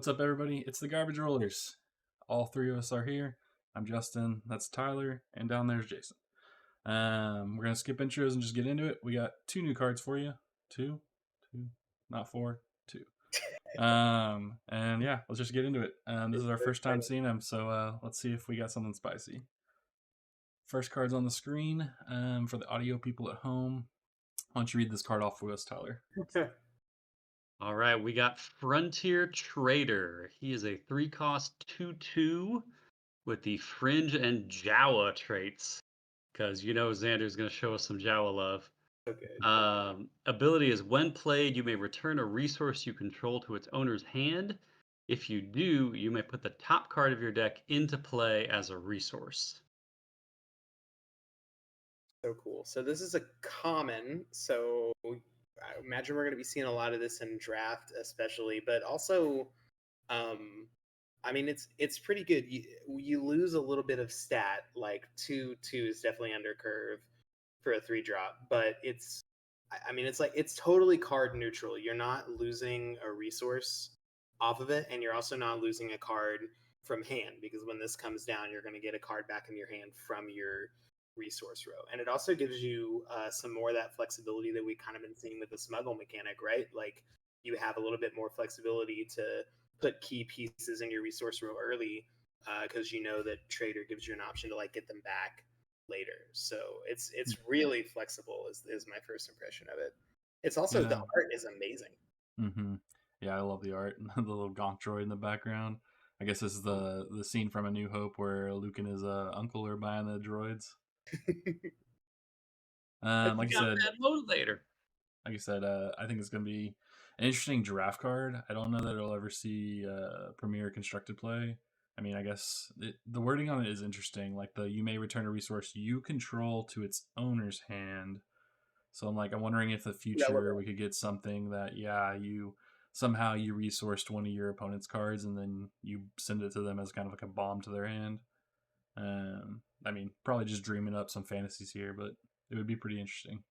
What's up, everybody? It's the Garbage Rollers. All three of us are here. I'm Justin. That's Tyler, and down there's Jason. We're gonna skip intros and just get into it. We got two new cards for you. Two, not four, two. And yeah, let's just get into it. This is our first time seeing them, so let's see if we got something spicy. First card's on the screen. For the audio people at home, why don't you read this card off for us, Tyler? All right, we got Frontier Trader. He is a 3-cost 2/2 with the Fringe and Jawa traits. Because Xander's going to show us some Jawa love. Okay. Ability is when played, you may return a resource you control to its owner's hand. If you do, you may put the top card of your deck into play as a resource. So cool. So this is a common. So I imagine we're going to be seeing a lot of this in draft, especially, but also, I mean, it's pretty good. You lose a little bit of stat, like 2/2 is definitely under curve for a 3-drop, but I mean, it's totally card neutral. You're not losing a resource off of it, and you're also not losing a card from hand, because when this comes down, you're going to get a card back in your hand from your resource row. And it also gives you some more of that flexibility that we kind of been seeing with the smuggle mechanic, right? Like, you have a little bit more flexibility to put key pieces in your resource row early, because you know that Trader gives you an option to like get them back later. So it's really flexible is my first impression of it. It's also, the art is amazing. Mm-hmm. Yeah, I love the art. The little gonk droid in the background. I guess this is the scene from A New Hope where Luke and his uncle are buying the droids. Like I said, that motivator. Like I said, I think it's going to be an interesting draft card. I don't know that it'll ever see Premier constructed play. I mean, I guess the wording on it is interesting. Like you may return a resource you control to its owner's hand. So I'm wondering if the future we could get something that you somehow you resourced one of your opponent's cards and then you send it to them as kind of like a bomb to their hand. I mean, probably just dreaming up some fantasies here, but it would be pretty interesting.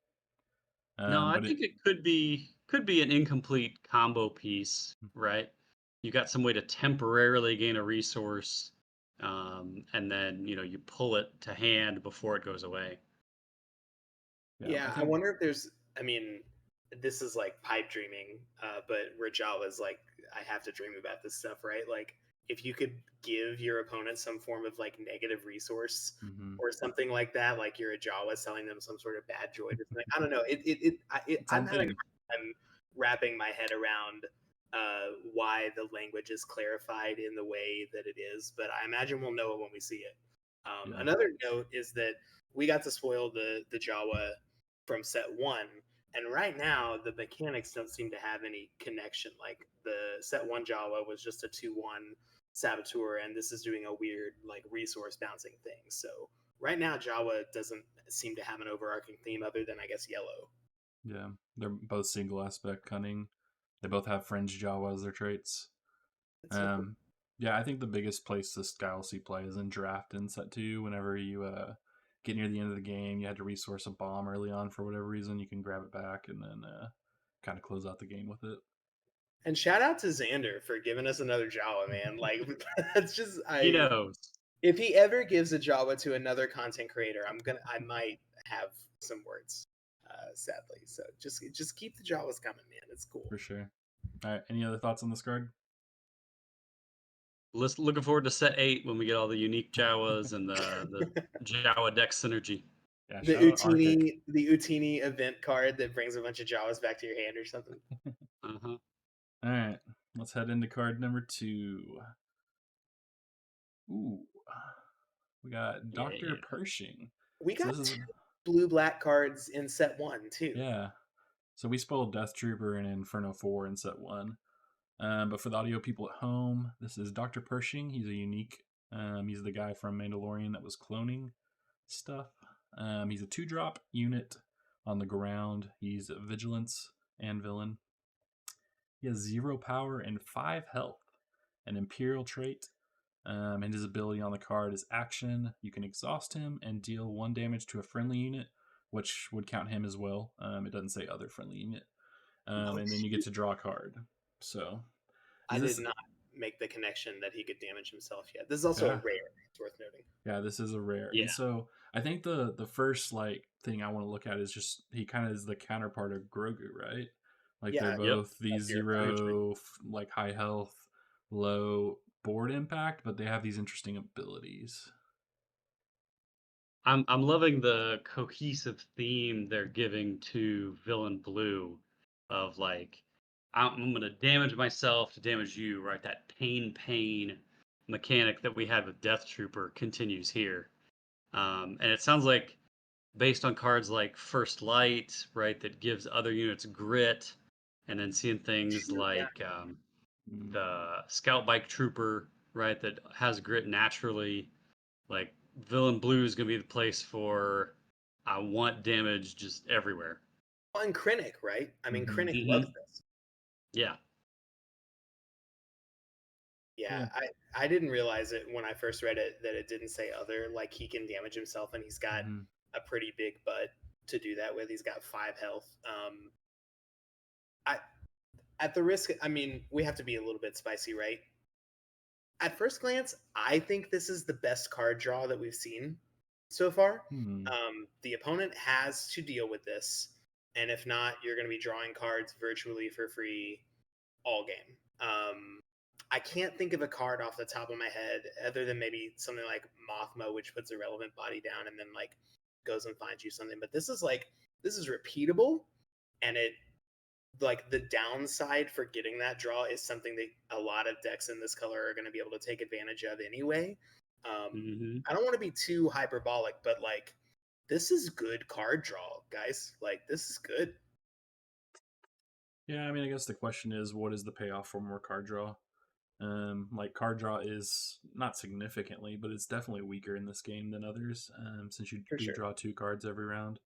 No, I think it could be an incomplete combo piece, right? You got some way to temporarily gain a resource, and then you pull it to hand before it goes away. Yeah, I wonder if there's. I mean, this is like pipe dreaming, but Rajawa's like, I have to dream about this stuff, right? Like, if you could give your opponent some form of like negative resource or something like that, like you're a Jawa selling them some sort of bad droid or something. I don't know. I'm having a hard time wrapping my head around why the language is clarified in the way that it is, but I imagine we'll know it when we see it. Another note is that we got to spoil the Jawa from set 1, and right now the mechanics don't seem to have any connection. Like, the set 1 Jawa was just a 2/1 saboteur, and this is doing a weird like resource bouncing thing. So right now Jawa doesn't seem to have an overarching theme other than, I guess, yellow. Yeah, they're both single aspect cunning. They both have fringe Jawa as their traits. Yeah, I think the biggest place this guy will see play is in draft in set 2. Whenever you get near the end of the game, you had to resource a bomb early on for whatever reason, you can grab it back and then kind of close out the game with it. And shout out to Xander for giving us another Jawa, man. Like, that's just, he knows. If he ever gives a Jawa to another content creator, I might have some words, sadly. So just keep the Jawas coming, man. It's cool. For sure. All right, any other thoughts on this card? Looking forward to set 8 when we get all the unique Jawas and the Jawa deck synergy. Yeah, the Utini event card that brings a bunch of Jawas back to your hand or something. Uh-huh. All right, let's head into card number 2. Ooh, we got Dr. Pershing. We got 2 blue-black cards in set 1 too. Yeah, so we spoiled Death Trooper and Inferno 4 in set 1. But for the audio people at home, this is Dr. Pershing. He's a unique. He's the guy from Mandalorian that was cloning stuff. He's a 2-drop unit on the ground. He's Vigilance and Villain. He has 0 power and 5 health. An Imperial trait. And his ability on the card is Action. You can exhaust him and deal 1 damage to a friendly unit, which would count him as well. It doesn't say other friendly unit. And then you get to draw a card. So I did not make the connection that he could damage himself yet. This is also a Yeah. rare. It's worth noting. Yeah, this is a rare. And Yeah. so I think the first like thing I want to look at is just he kind of is the counterpart of Grogu, right? Like they're Yeah, Yep. both these that's your Hugely. like high health, low board impact, but they have these interesting abilities. I'm loving the cohesive theme they're giving to Villain Blue of like I'm gonna damage myself to damage you, right? That pain mechanic that we had with Death Trooper continues here. And it sounds like based on cards like First Light, right, that gives other units grit, and then seeing things Shoot, yeah. like Mm. the Scout Bike Trooper, right, that has grit naturally. Like Villain Blue is gonna be the place for I want damage just everywhere. Well, and Krennic, right? I mean, Mhm. Krennic loves this. Yeah. Yeah, Yeah. I didn't realize it when I first read it that it didn't say other. Like he can damage himself, and he's got Mhm. a pretty big butt to do that with. He's got 5 health. I at the risk, I mean, we have to be a little bit spicy, right? At first glance, I think this is the best card draw that we've seen so far. Hmm. The opponent has to deal with this, and if not, you're going to be drawing cards virtually for free all game. I can't think of a card off the top of my head other than maybe something like Mothma, which puts a relevant body down and then like goes and finds you something. But this is repeatable, and it like the downside for getting that draw is something that a lot of decks in this color are going to be able to take advantage of anyway. Mm-hmm. I don't want to be too hyperbolic, but like this is good card draw, guys. Like this is good. Yeah, I mean, I guess the question is, what is the payoff for more card draw? Like card draw is not significantly, but it's definitely weaker in this game than others. Since you For do sure. draw 2 cards every round,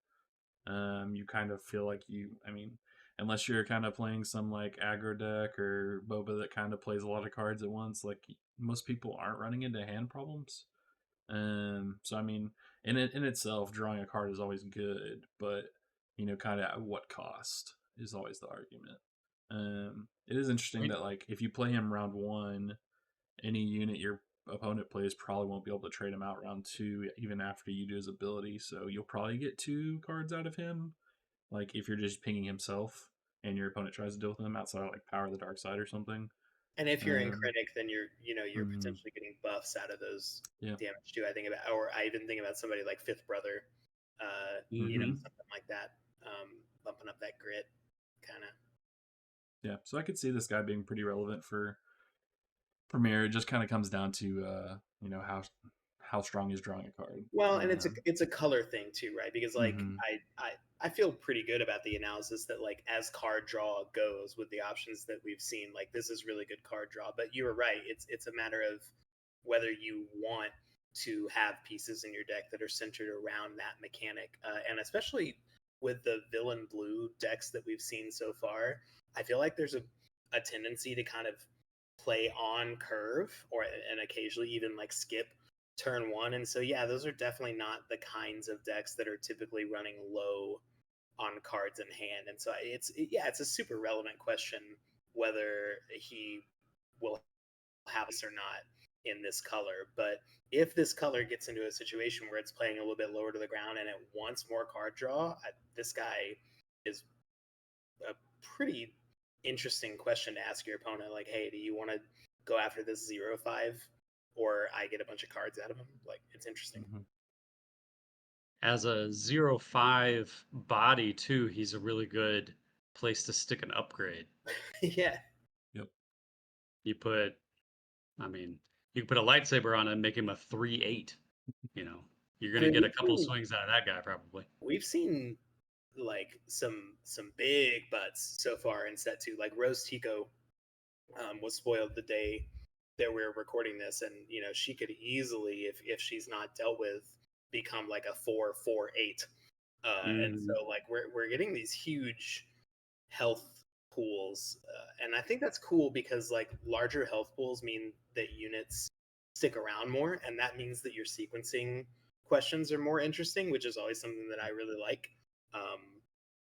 you kind of feel like I mean, unless you're kind of playing some like aggro deck or Boba that kind of plays a lot of cards at once, like most people aren't running into hand problems. So I mean, in itself, drawing a card is always good, but kind of at what cost is always the argument. It is interesting that like if you play him round 1, any unit your opponent plays probably won't be able to trade him out round 2, even after you do his ability. So you'll probably get 2 cards out of him, like if you're just pinging himself and your opponent tries to deal with him outside of like Power of the Dark Side or something. And if you're in Um, Krennic, then you're mhm, potentially getting buffs out of those yeah. damage too. I think about, or I even think about somebody like Fifth Brother, Mm-hmm. something like that, bumping up that grit, kind of. Yeah, so I could see this guy being pretty relevant for Premier. It just kind of comes down to how strong is drawing a card. Well, and it's a color thing too, right? Because like Mhm. I feel pretty good about the analysis that like as card draw goes with the options that we've seen, like this is really good card draw. But you were right; it's a matter of whether you want to have pieces in your deck that are centered around that mechanic, and especially with the villain blue decks that we've seen so far, I feel like there's a tendency to kind of play on curve or and occasionally even like skip turn 1. And so yeah, those are definitely not the kinds of decks that are typically running low on cards in hand. And so it's a super relevant question whether he will have this or not in this color. But if this color gets into a situation where it's playing a little bit lower to the ground and it wants more card draw, this guy is a pretty interesting question to ask your opponent. Like, hey, do you want to go after this 0-5 or I get a bunch of cards out of him? Like, it's interesting. Mhm. As a 0-5 body too, he's a really good place to stick an upgrade. Yeah. Yep. You put, I mean, you can put a lightsaber on him, make him a 3/8. You know, you're I gonna mean, get a couple swings out of that guy probably. we've seen like some big butts so far in set 2. Like Rose Tico was spoiled the day that we're recording this, and she could easily, if she's not dealt with, become like a 4-4-8. And Mm-hmm. so like we're getting these huge health pools, and I think that's cool because like larger health pools mean that units stick around more, and that means that your sequencing questions are more interesting, which is always something that I really like.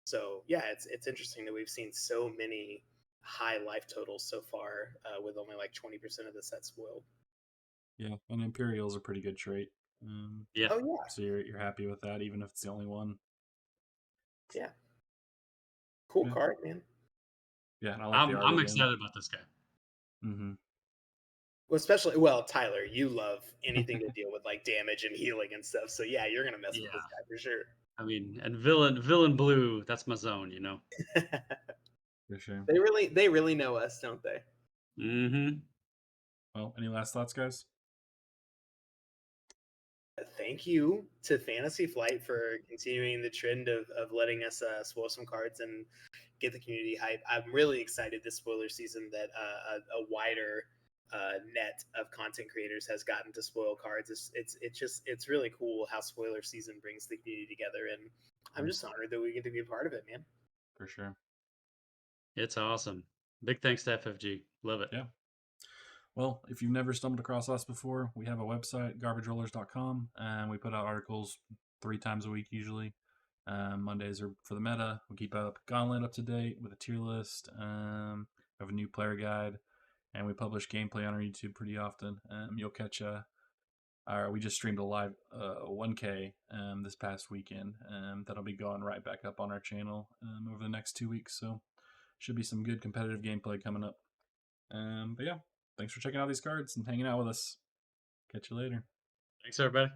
So yeah, it's interesting that we've seen so many high life totals so far, with only like 20% of the set spoiled. Yeah, and Imperial's a pretty good trait. Yeah. Oh yeah, So you're happy with that, even if it's the only one. yeah. Cool Yeah. card, man. Yeah, and I like the art I'm again. excited about this guy. Mm-hmm. Well, especially, well, Tyler, you love anything to deal with like damage and healing and stuff. So yeah, you're gonna mess with this Yeah. guy for sure. I mean, and villain blue, that's my zone, you know. For sure. They really know us, don't they? Mm-hmm. Well, any last thoughts, guys? Thank you to Fantasy Flight for continuing the trend of letting us spoil some cards and get the community hype. I'm really excited this spoiler season that a wider net of content creators has gotten to spoil cards. It's really cool how spoiler season brings the community together, and I'm just honored that we get to be a part of it, man. For sure. It's awesome. Big thanks to FFG. Love it. Yeah. Well, if you've never stumbled across us before, we have a website, garbagerollers.com, and we put out articles 3 times a week usually. Mondays are for the meta. We keep up Gauntlet up to date with a tier list. We have a new player guide, and we publish gameplay on our YouTube pretty often. You'll catch we just streamed a live 1K this past weekend. That'll be going right back up on our channel over the next 2 weeks. So should be some good competitive gameplay coming up. But yeah, thanks for checking out these cards and hanging out with us. Catch you later. Thanks, everybody.